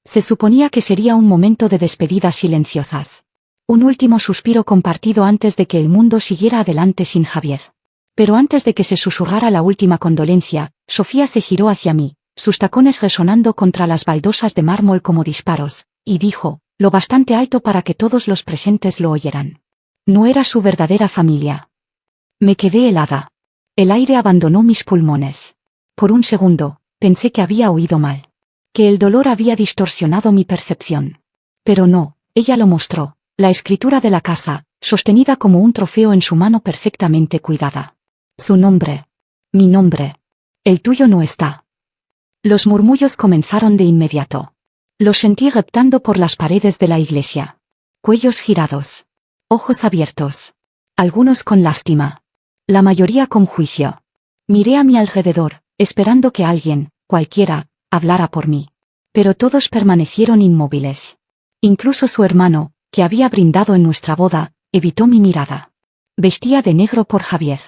Se suponía que sería un momento de despedidas silenciosas. Un último suspiro compartido antes de que el mundo siguiera adelante sin Javier. Pero antes de que se susurrara la última condolencia, Sofía se giró hacia mí, sus tacones resonando contra las baldosas de mármol como disparos, y dijo, lo bastante alto para que todos los presentes lo oyeran. No era su verdadera familia. Me quedé helada. El aire abandonó mis pulmones. Por un segundo, pensé que había oído mal. Que el dolor había distorsionado mi percepción. Pero no, ella lo mostró, la escritura de la casa, sostenida como un trofeo en su mano perfectamente cuidada. Su nombre. Mi nombre. El tuyo no está. Los murmullos comenzaron de inmediato. Los sentí reptando por las paredes de la iglesia. Cuellos girados. Ojos abiertos. Algunos con lástima. La mayoría con juicio. Miré a mi alrededor, esperando que alguien, cualquiera, hablara por mí. Pero todos permanecieron inmóviles. Incluso su hermano, que había brindado en nuestra boda, evitó mi mirada. Vestía de negro por Javier.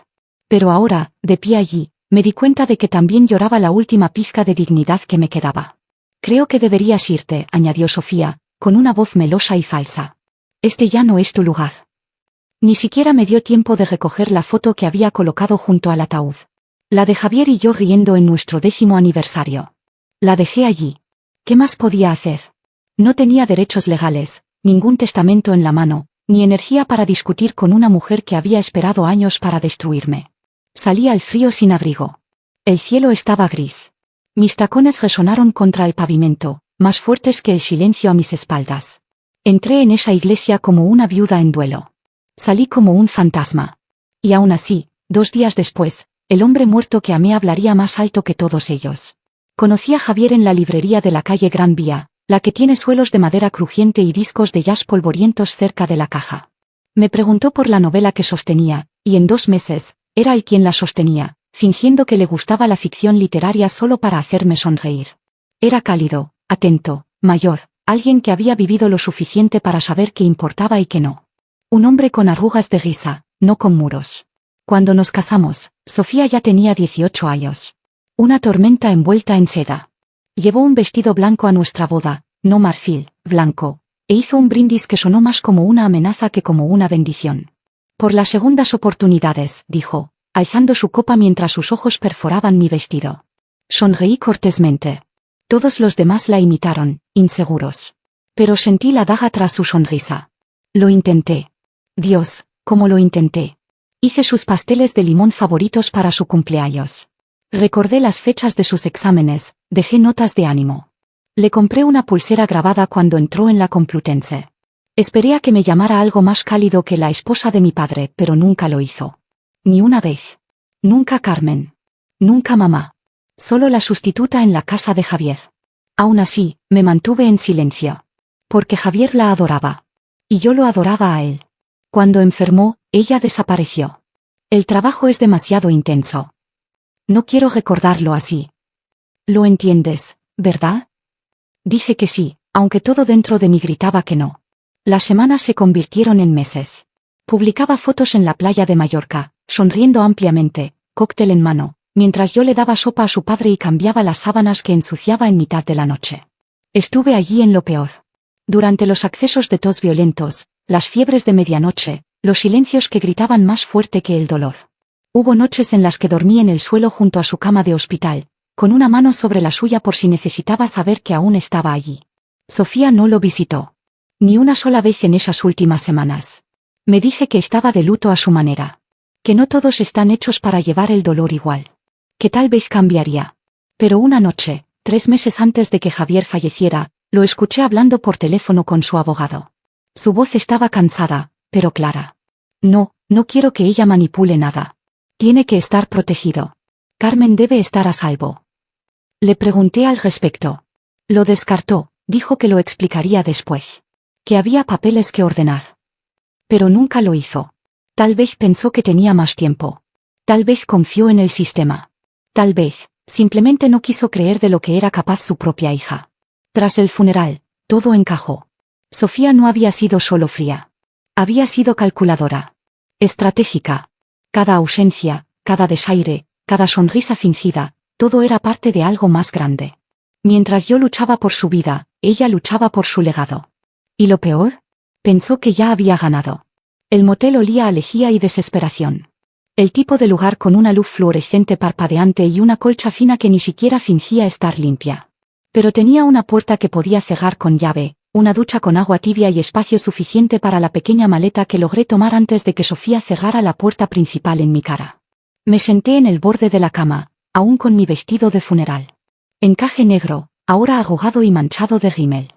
Pero ahora, de pie allí, me di cuenta de que también lloraba la última pizca de dignidad que me quedaba. Creo que deberías irte, añadió Sofía, con una voz melosa y falsa. Este ya no es tu lugar. Ni siquiera me dio tiempo de recoger la foto que había colocado junto al ataúd. La de Javier y yo riendo en nuestro 10º aniversario. La dejé allí. ¿Qué más podía hacer? No tenía derechos legales, ningún testamento en la mano, ni energía para discutir con una mujer que había esperado años para destruirme. Salí al frío sin abrigo. El cielo estaba gris. Mis tacones resonaron contra el pavimento, más fuertes que el silencio a mis espaldas. Entré en esa iglesia como una viuda en duelo. Salí como un fantasma. Y aún así, 2 días después, el hombre muerto que amé hablaría más alto que todos ellos. Conocí a Javier en la librería de la calle Gran Vía, la que tiene suelos de madera crujiente y discos de jazz polvorientos cerca de la caja. Me preguntó por la novela que sostenía, y en 2 meses, era él quien la sostenía, fingiendo que le gustaba la ficción literaria solo para hacerme sonreír. Era cálido, atento, mayor, alguien que había vivido lo suficiente para saber qué importaba y qué no. Un hombre con arrugas de risa, no con muros. Cuando nos casamos, Sofía ya tenía 18 años. Una tormenta envuelta en seda. Llevó un vestido blanco a nuestra boda, no marfil, blanco, e hizo un brindis que sonó más como una amenaza que como una bendición. Por las segundas oportunidades, dijo, alzando su copa mientras sus ojos perforaban mi vestido. Sonreí cortésmente. Todos los demás la imitaron, inseguros. Pero sentí la daga tras su sonrisa. Lo intenté. Dios, cómo lo intenté. Hice sus pasteles de limón favoritos para su cumpleaños. Recordé las fechas de sus exámenes, dejé notas de ánimo. Le compré una pulsera grabada cuando entró en la Complutense. Esperé a que me llamara algo más cálido que la esposa de mi padre, pero nunca lo hizo. Ni una vez. Nunca Carmen. Nunca mamá. Solo la sustituta en la casa de Javier. Aún así, me mantuve en silencio. Porque Javier la adoraba. Y yo lo adoraba a él. Cuando enfermó, ella desapareció. El trabajo es demasiado intenso. No quiero recordarlo así. ¿Lo entiendes, verdad? Dije que sí, aunque todo dentro de mí gritaba que no. Las semanas se convirtieron en meses. Publicaba fotos en la playa de Mallorca, sonriendo ampliamente, cóctel en mano, mientras yo le daba sopa a su padre y cambiaba las sábanas que ensuciaba en mitad de la noche. Estuve allí en lo peor. Durante los accesos de tos violentos, las fiebres de medianoche, los silencios que gritaban más fuerte que el dolor. Hubo noches en las que dormí en el suelo junto a su cama de hospital, con una mano sobre la suya por si necesitaba saber que aún estaba allí. Sofía no lo visitó. Ni una sola vez en esas últimas semanas. Me dije que estaba de luto a su manera. Que no todos están hechos para llevar el dolor igual. Que tal vez cambiaría. Pero una noche, 3 meses antes de que Javier falleciera, lo escuché hablando por teléfono con su abogado. Su voz estaba cansada, pero clara. No quiero que ella manipule nada. Tiene que estar protegido. Carmen debe estar a salvo. Le pregunté al respecto. Lo descartó, dijo que lo explicaría después. Que había papeles que ordenar. Pero nunca lo hizo. Tal vez pensó que tenía más tiempo. Tal vez confió en el sistema. Tal vez, simplemente no quiso creer de lo que era capaz su propia hija. Tras el funeral, todo encajó. Sofía no había sido solo fría. Había sido calculadora. Estratégica. Cada ausencia, cada desaire, cada sonrisa fingida, todo era parte de algo más grande. Mientras yo luchaba por su vida, ella luchaba por su legado. ¿Y lo peor? Pensó que ya había ganado. El motel olía a lejía y desesperación. El tipo de lugar con una luz fluorescente parpadeante y una colcha fina que ni siquiera fingía estar limpia. Pero tenía una puerta que podía cerrar con llave, una ducha con agua tibia y espacio suficiente para la pequeña maleta que logré tomar antes de que Sofía cerrara la puerta principal en mi cara. Me senté en el borde de la cama, aún con mi vestido de funeral. Encaje negro, ahora arrugado y manchado de rímel.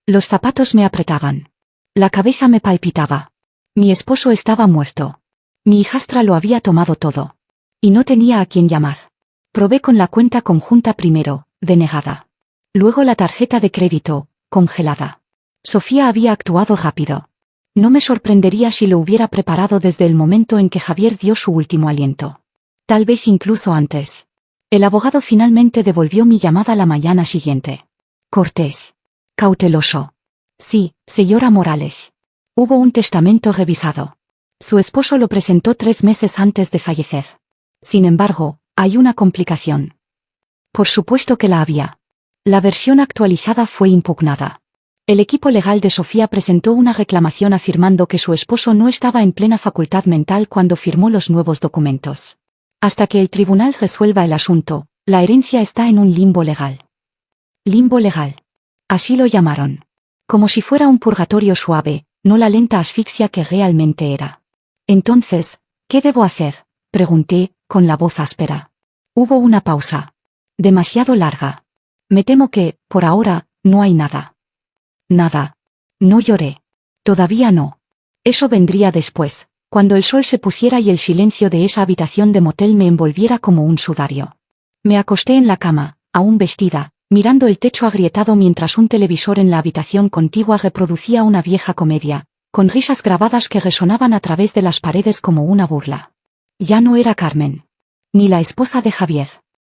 Los zapatos me apretaban. La cabeza me palpitaba. Mi esposo estaba muerto. Mi hijastra lo había tomado todo. Y no tenía a quién llamar. Probé con la cuenta conjunta primero, denegada. Luego la tarjeta de crédito, congelada. Sofía había actuado rápido. No me sorprendería si lo hubiera preparado desde el momento en que Javier dio su último aliento. Tal vez incluso antes. El abogado finalmente devolvió mi llamada la mañana siguiente. Cortés. Cauteloso. Sí, señora Morales. Hubo un testamento revisado. Su esposo lo presentó 3 meses antes de fallecer. Sin embargo, hay una complicación. Por supuesto que la había. La versión actualizada fue impugnada. El equipo legal de Sofía presentó una reclamación afirmando que su esposo no estaba en plena facultad mental cuando firmó los nuevos documentos. Hasta que el tribunal resuelva el asunto, la herencia está en un limbo legal. Limbo legal. Así lo llamaron. Como si fuera un purgatorio suave, no la lenta asfixia que realmente era. Entonces, ¿qué debo hacer?, pregunté, con la voz áspera. Hubo una pausa. Demasiado larga. Me temo que, por ahora, no hay nada. Nada. No lloré. Todavía no. Eso vendría después, cuando el sol se pusiera y el silencio de esa habitación de motel me envolviera como un sudario. Me acosté en la cama, aún vestida, mirando el techo agrietado mientras un televisor en la habitación contigua reproducía una vieja comedia, con risas grabadas que resonaban a través de las paredes como una burla. Ya no era Carmen. Ni la esposa de Javier.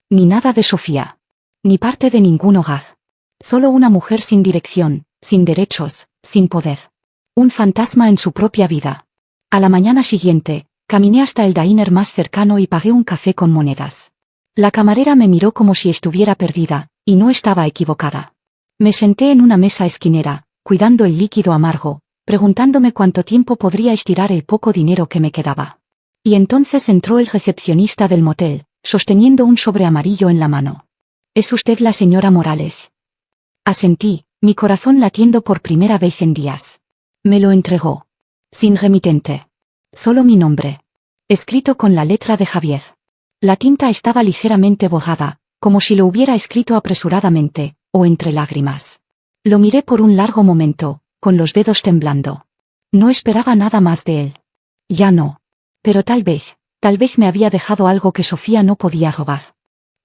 Ni nada de Sofía. Ni parte de ningún hogar. Solo una mujer sin dirección, sin derechos, sin poder. Un fantasma en su propia vida. A la mañana siguiente, caminé hasta el diner más cercano y pagué un café con monedas. La camarera me miró como si estuviera perdida, y no estaba equivocada. Me senté en una mesa esquinera, cuidando el líquido amargo, preguntándome cuánto tiempo podría estirar el poco dinero que me quedaba. Y entonces entró el recepcionista del motel, sosteniendo un sobre amarillo en la mano. ¿Es usted la señora Morales? Asentí, mi corazón latiendo por primera vez en días. Me lo entregó. Sin remitente. Solo mi nombre. Escrito con la letra de Javier. La tinta estaba ligeramente borrada, como si lo hubiera escrito apresuradamente, o entre lágrimas. Lo miré por un largo momento, con los dedos temblando. No esperaba nada más de él. Ya no. Pero tal vez me había dejado algo que Sofía no podía robar.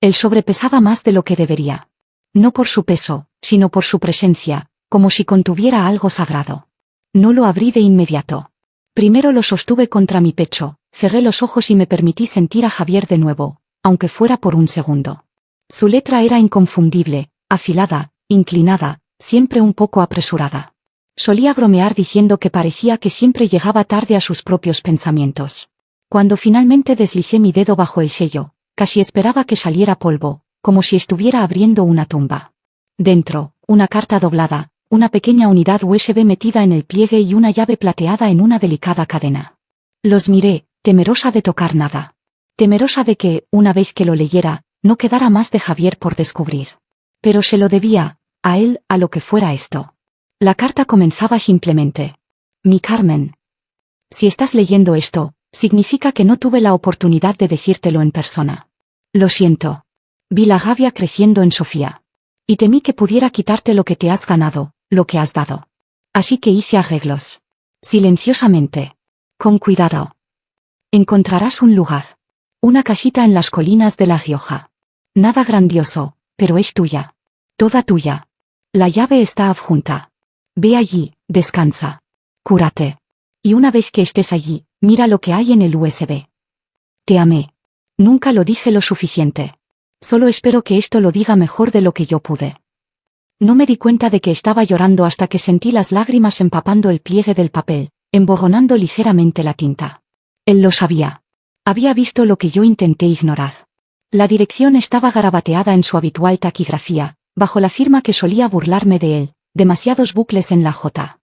El sobre pesaba más de lo que debería. No por su peso, sino por su presencia, como si contuviera algo sagrado. No lo abrí de inmediato. Primero lo sostuve contra mi pecho, cerré los ojos y me permití sentir a Javier de nuevo, aunque fuera por un segundo. Su letra era inconfundible, afilada, inclinada, siempre un poco apresurada. Solía bromear diciendo que parecía que siempre llegaba tarde a sus propios pensamientos. Cuando finalmente deslicé mi dedo bajo el sello, casi esperaba que saliera polvo, como si estuviera abriendo una tumba. Dentro, una carta doblada, una pequeña unidad USB metida en el pliegue y una llave plateada en una delicada cadena. Los miré, temerosa de tocar nada. Temerosa de que, una vez que lo leyera, no quedara más de Javier por descubrir. Pero se lo debía, a él, a lo que fuera esto. La carta comenzaba simplemente. Mi Carmen. Si estás leyendo esto, significa que no tuve la oportunidad de decírtelo en persona. Lo siento. Vi la rabia creciendo en Sofía. Y temí que pudiera quitarte lo que te has ganado, lo que has dado. Así que hice arreglos. Silenciosamente. Con cuidado. Encontrarás un lugar. Una casita en las colinas de La Rioja. Nada grandioso, pero es tuya. Toda tuya. La llave está adjunta. Ve allí, descansa. Cúrate. Y una vez que estés allí, mira lo que hay en el USB. Te amé. Nunca lo dije lo suficiente. Solo espero que esto lo diga mejor de lo que yo pude. No me di cuenta de que estaba llorando hasta que sentí las lágrimas empapando el pliegue del papel, emborronando ligeramente la tinta. Él lo sabía. Había visto lo que yo intenté ignorar. La dirección estaba garabateada en su habitual taquigrafía, bajo la firma que solía burlarme de él, demasiados bucles en la J.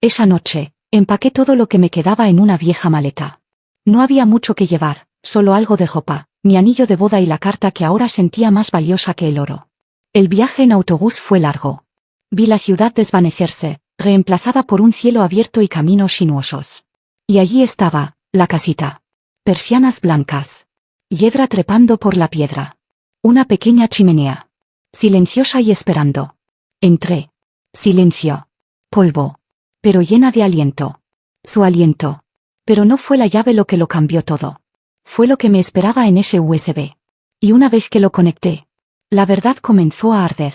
Esa noche, empaqué todo lo que me quedaba en una vieja maleta. No había mucho que llevar, solo algo de ropa, mi anillo de boda y la carta que ahora sentía más valiosa que el oro. El viaje en autobús fue largo. Vi la ciudad desvanecerse, reemplazada por un cielo abierto y caminos sinuosos. Y allí estaba, la casita. Persianas blancas. Hiedra trepando por la piedra. Una pequeña chimenea. Silenciosa y esperando. Entré. Silencio. Polvo. Pero llena de aliento. Su aliento. Pero no fue la llave lo que lo cambió todo. Fue lo que me esperaba en ese USB. Y una vez que lo conecté, la verdad comenzó a arder.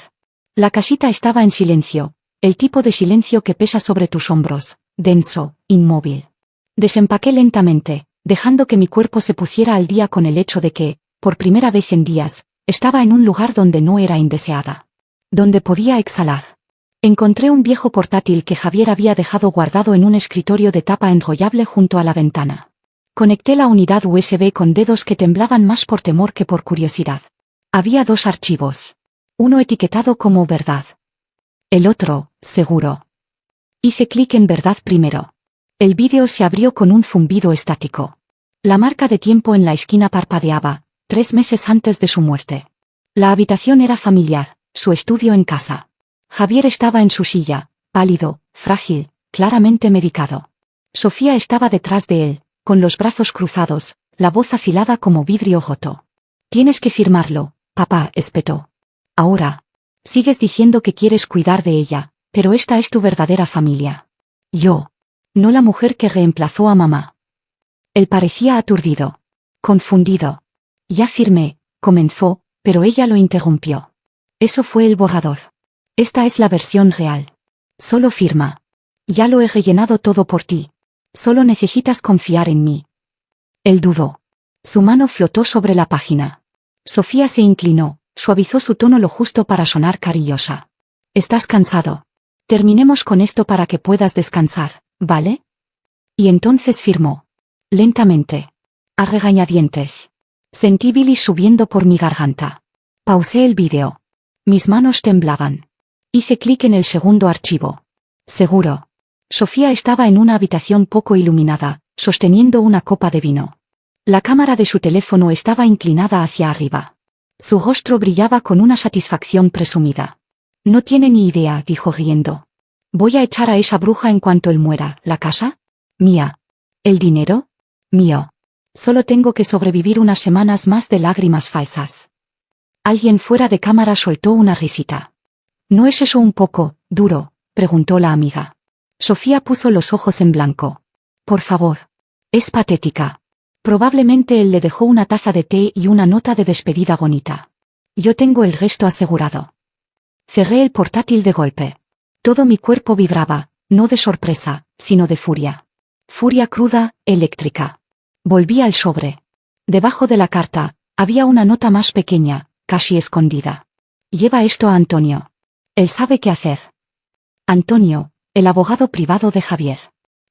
La casita estaba en silencio, el tipo de silencio que pesa sobre tus hombros, denso, inmóvil. Desempaqué lentamente, dejando que mi cuerpo se pusiera al día con el hecho de que, por primera vez en días, estaba en un lugar donde no era indeseada. Donde podía exhalar. Encontré un viejo portátil que Javier había dejado guardado en un escritorio de tapa enrollable junto a la ventana. Conecté la unidad USB con dedos que temblaban más por temor que por curiosidad. Había 2 archivos. Uno etiquetado como verdad. El otro, seguro. Hice clic en verdad primero. El vídeo se abrió con un zumbido estático. La marca de tiempo en la esquina parpadeaba, 3 meses antes de su muerte. La habitación era familiar, su estudio en casa. Javier estaba en su silla, pálido, frágil, claramente medicado. Sofía estaba detrás de él, con los brazos cruzados, la voz afilada como vidrio roto. Tienes que firmarlo, papá, espetó. Ahora. Sigues diciendo que quieres cuidar de ella, pero esta es tu verdadera familia. Yo. No la mujer que reemplazó a mamá. Él parecía aturdido. Confundido. Ya firmé, comenzó, pero ella lo interrumpió. Eso fue el borrador. Esta es la versión real. Solo firma. Ya lo he rellenado todo por ti. Solo necesitas confiar en mí. Él dudó. Su mano flotó sobre la página. Sofía se inclinó, suavizó su tono lo justo para sonar cariñosa. Estás cansado. Terminemos con esto para que puedas descansar, ¿vale? Y entonces firmó. Lentamente. A regañadientes. Sentí bilis subiendo por mi garganta. Pausé el vídeo. Mis manos temblaban. Hice clic en el segundo archivo. Seguro. Sofía estaba en una habitación poco iluminada, sosteniendo una copa de vino. La cámara de su teléfono estaba inclinada hacia arriba. Su rostro brillaba con una satisfacción presumida. No tiene ni idea, dijo riendo. Voy a echar a esa bruja en cuanto él muera. ¿La casa? Mía. ¿El dinero? Mío. Solo tengo que sobrevivir unas semanas más de lágrimas falsas. Alguien fuera de cámara soltó una risita. ¿No es eso un poco duro?, preguntó la amiga. Sofía puso los ojos en blanco. Por favor. Es patética. Probablemente él le dejó una taza de té y una nota de despedida bonita. Yo tengo el resto asegurado. Cerré el portátil de golpe. Todo mi cuerpo vibraba, no de sorpresa, sino de furia. Furia cruda, eléctrica. Volví al sobre. Debajo de la carta, había una nota más pequeña, casi escondida. Lleva esto a Antonio. Él sabe qué hacer. Antonio, el abogado privado de Javier.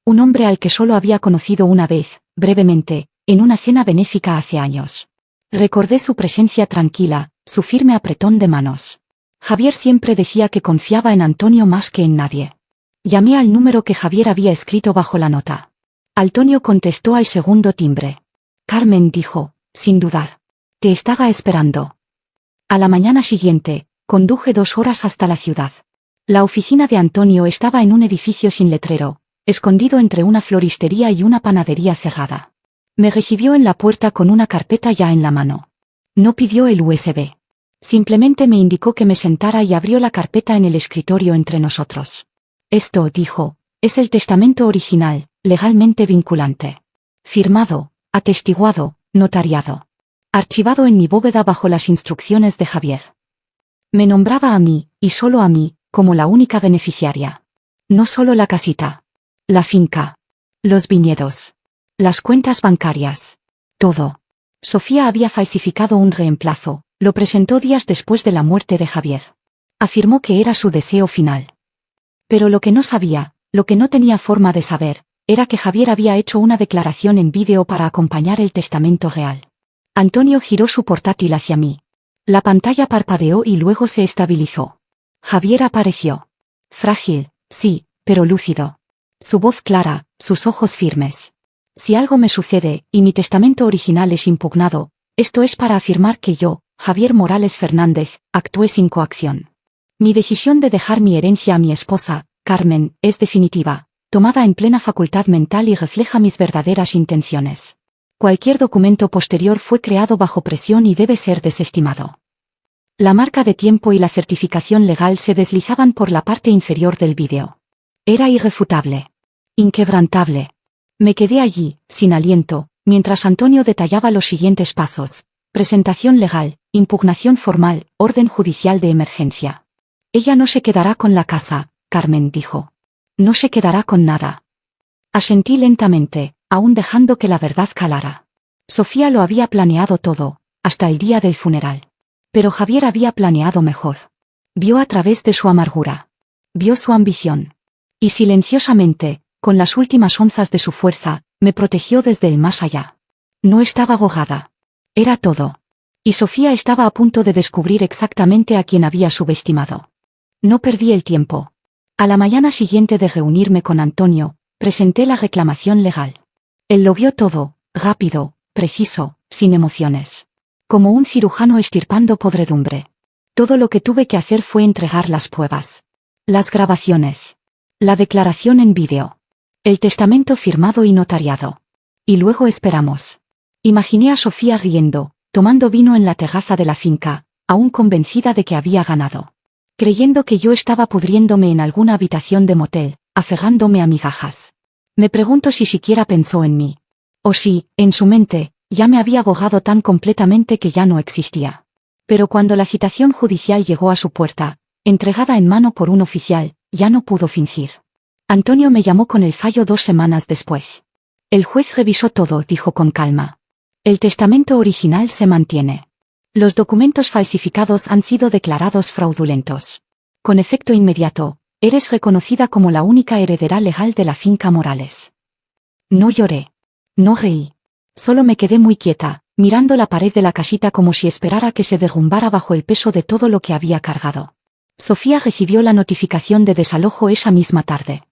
Un hombre al que solo había conocido una vez, brevemente, en una cena benéfica hace años. Recordé su presencia tranquila, su firme apretón de manos. Javier siempre decía que confiaba en Antonio más que en nadie. Llamé al número que Javier había escrito bajo la nota. Antonio contestó al segundo timbre. Carmen, dijo, sin dudar. Te estaba esperando. A la mañana siguiente, conduje 2 horas hasta la ciudad. La oficina de Antonio estaba en un edificio sin letrero, escondido entre una floristería y una panadería cerrada. Me recibió en la puerta con una carpeta ya en la mano. No pidió el USB. Simplemente me indicó que me sentara y abrió la carpeta en el escritorio entre nosotros. Esto, dijo, es el testamento original, legalmente vinculante. Firmado, atestiguado, notariado. Archivado en mi bóveda bajo las instrucciones de Javier. Me nombraba a mí, y solo a mí, como la única beneficiaria. No solo la casita. La finca. Los viñedos. Las cuentas bancarias. Todo. Sofía había falsificado un reemplazo, lo presentó días después de la muerte de Javier. Afirmó que era su deseo final. Pero lo que no sabía, lo que no tenía forma de saber, era que Javier había hecho una declaración en vídeo para acompañar el testamento real. Antonio giró su portátil hacia mí. La pantalla parpadeó y luego se estabilizó. Javier apareció. Frágil, sí, pero lúcido. Su voz clara, sus ojos firmes. Si algo me sucede, y mi testamento original es impugnado, esto es para afirmar que yo, Javier Morales Fernández, actué sin coacción. Mi decisión de dejar mi herencia a mi esposa, Carmen, es definitiva, tomada en plena facultad mental y refleja mis verdaderas intenciones. Cualquier documento posterior fue creado bajo presión y debe ser desestimado. La marca de tiempo y la certificación legal se deslizaban por la parte inferior del vídeo. Era irrefutable. Inquebrantable. Me quedé allí, sin aliento, mientras Antonio detallaba los siguientes pasos: presentación legal, impugnación formal, orden judicial de emergencia. Ella no se quedará con la casa, Carmen dijo. No se quedará con nada. Asentí lentamente, aún dejando que la verdad calara. Sofía lo había planeado todo, hasta el día del funeral. Pero Javier había planeado mejor. Vio a través de su amargura. Vio su ambición. Y silenciosamente, con las últimas onzas de su fuerza, me protegió desde el más allá. No estaba ahogada. Era todo. Y Sofía estaba a punto de descubrir exactamente a quién había subestimado. No perdí el tiempo. A la mañana siguiente de reunirme con Antonio, presenté la reclamación legal. Él lo vio todo, rápido, preciso, sin emociones. Como un cirujano extirpando podredumbre. Todo lo que tuve que hacer fue entregar las pruebas. Las grabaciones. La declaración en vídeo. El testamento firmado y notariado. Y luego esperamos. Imaginé a Sofía riendo, tomando vino en la terraza de la finca, aún convencida de que había ganado. Creyendo que yo estaba pudriéndome en alguna habitación de motel, aferrándome a migajas. Me pregunto si siquiera pensó en mí. O si, en su mente, ya me había ahogado tan completamente que ya no existía. Pero cuando la citación judicial llegó a su puerta, entregada en mano por un oficial, ya no pudo fingir. Antonio me llamó con el fallo 2 semanas después. El juez revisó todo, dijo con calma. El testamento original se mantiene. Los documentos falsificados han sido declarados fraudulentos. Con efecto inmediato, eres reconocida como la única heredera legal de la finca Morales. No lloré. No reí. Solo me quedé muy quieta, mirando la pared de la casita como si esperara que se derrumbara bajo el peso de todo lo que había cargado. Sofía recibió la notificación de desalojo esa misma tarde.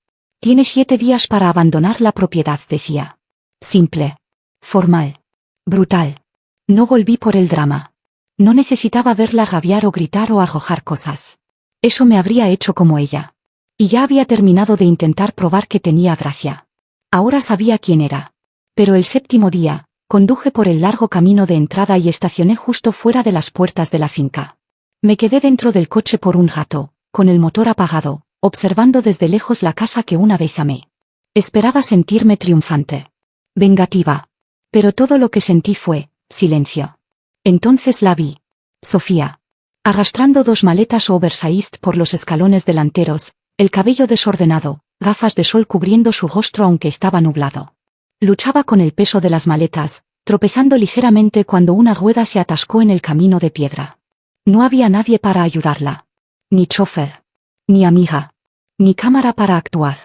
Tiene 7 días para abandonar la propiedad, decía. Simple. Formal. Brutal. No volví por el drama. No necesitaba verla rabiar o gritar o arrojar cosas. Eso me habría hecho como ella. Y ya había terminado de intentar probar que tenía gracia. Ahora sabía quién era. Pero el 7º día, conduje por el largo camino de entrada y estacioné justo fuera de las puertas de la finca. Me quedé dentro del coche por un rato, con el motor apagado, observando desde lejos la casa que una vez amé. Esperaba sentirme triunfante. Vengativa. Pero todo lo que sentí fue silencio. Entonces la vi. Sofía. Arrastrando 2 maletas oversized por los escalones delanteros, el cabello desordenado, gafas de sol cubriendo su rostro aunque estaba nublado. Luchaba con el peso de las maletas, tropezando ligeramente cuando una rueda se atascó en el camino de piedra. No había nadie para ayudarla. Ni chofer. Ni amiga. Ni cámara para actuar.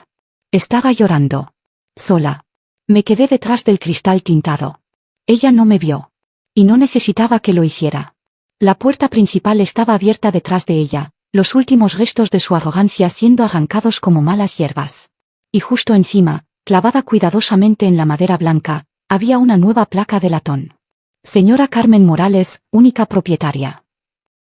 Estaba llorando. Sola. Me quedé detrás del cristal tintado. Ella no me vio. Y no necesitaba que lo hiciera. La puerta principal estaba abierta detrás de ella, los últimos restos de su arrogancia siendo arrancados como malas hierbas. Y justo encima, clavada cuidadosamente en la madera blanca, había una nueva placa de latón. Señora Carmen Morales, única propietaria.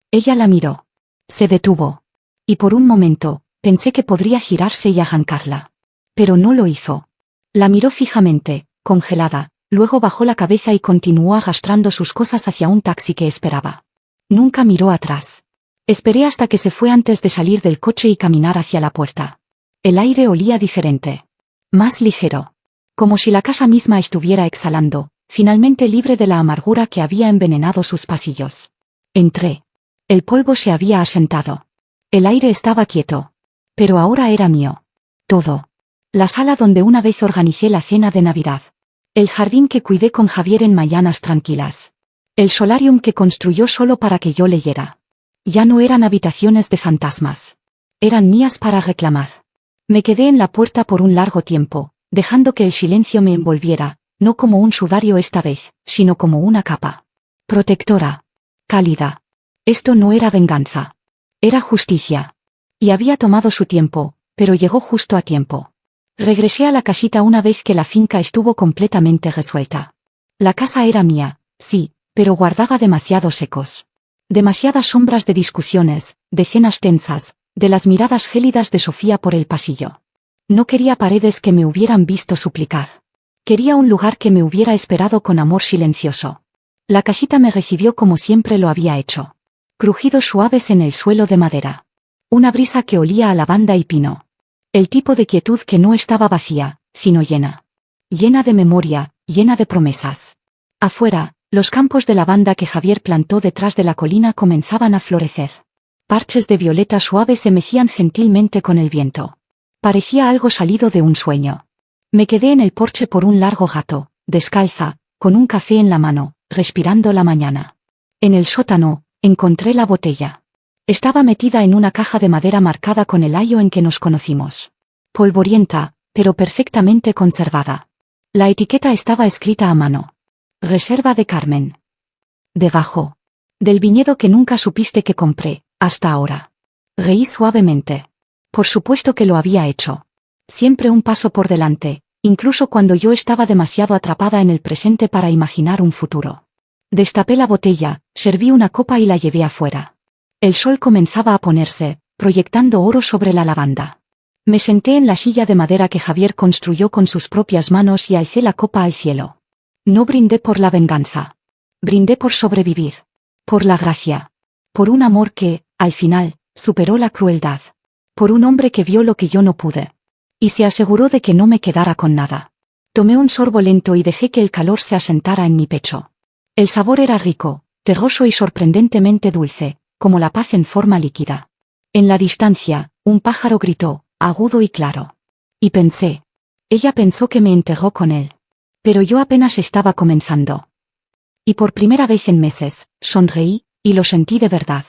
Ella la miró. Se detuvo. Y por un momento, pensé que podría girarse y arrancarla. Pero no lo hizo. La miró fijamente, congelada, luego bajó la cabeza y continuó arrastrando sus cosas hacia un taxi que esperaba. Nunca miró atrás. Esperé hasta que se fue antes de salir del coche y caminar hacia la puerta. El aire olía diferente. Más ligero. Como si la casa misma estuviera exhalando, finalmente libre de la amargura que había envenenado sus pasillos. Entré. El polvo se había asentado. El aire estaba quieto. Pero ahora era mío. Todo. La sala donde una vez organicé la cena de Navidad. El jardín que cuidé con Javier en mañanas tranquilas. El solarium que construyó solo para que yo leyera. Ya no eran habitaciones de fantasmas. Eran mías para reclamar. Me quedé en la puerta por un largo tiempo, dejando que el silencio me envolviera, no como un sudario esta vez, sino como una capa. Protectora. Cálida. Esto no era venganza. Era justicia. Y había tomado su tiempo, pero llegó justo a tiempo. Regresé a la casita una vez que la finca estuvo completamente resuelta. La casa era mía, sí, pero guardaba demasiados ecos. Demasiadas sombras de discusiones, de cenas tensas, de las miradas gélidas de Sofía por el pasillo. No quería paredes que me hubieran visto suplicar. Quería un lugar que me hubiera esperado con amor silencioso. La casita me recibió como siempre lo había hecho. Crujidos suaves en el suelo de madera. Una brisa que olía a lavanda y pino. El tipo de quietud que no estaba vacía, sino llena. Llena de memoria, llena de promesas. Afuera, los campos de lavanda que Javier plantó detrás de la colina comenzaban a florecer. Parches de violeta suaves se mecían gentilmente con el viento. Parecía algo salido de un sueño. Me quedé en el porche por un largo rato, descalza, con un café en la mano, respirando la mañana. En el sótano, encontré la botella. Estaba metida en una caja de madera marcada con el año en que nos conocimos. Polvorienta, pero perfectamente conservada. La etiqueta estaba escrita a mano. Reserva de Carmen. Debajo. Del viñedo que nunca supiste que compré, hasta ahora. Reí suavemente. Por supuesto que lo había hecho. Siempre un paso por delante, incluso cuando yo estaba demasiado atrapada en el presente para imaginar un futuro. Destapé la botella, serví una copa y la llevé afuera. El sol comenzaba a ponerse, proyectando oro sobre la lavanda. Me senté en la silla de madera que Javier construyó con sus propias manos y alcé la copa al cielo. No brindé por la venganza. Brindé por sobrevivir. Por la gracia. Por un amor que, al final, superó la crueldad. Por un hombre que vio lo que yo no pude. Y se aseguró de que no me quedara con nada. Tomé un sorbo lento y dejé que el calor se asentara en mi pecho. El sabor era rico, terroso y sorprendentemente dulce, como la paz en forma líquida. En la distancia, un pájaro gritó, agudo y claro. Y pensé. Ella pensó que me enterró con él. Pero yo apenas estaba comenzando. Y por primera vez en meses, sonreí, y lo sentí de verdad.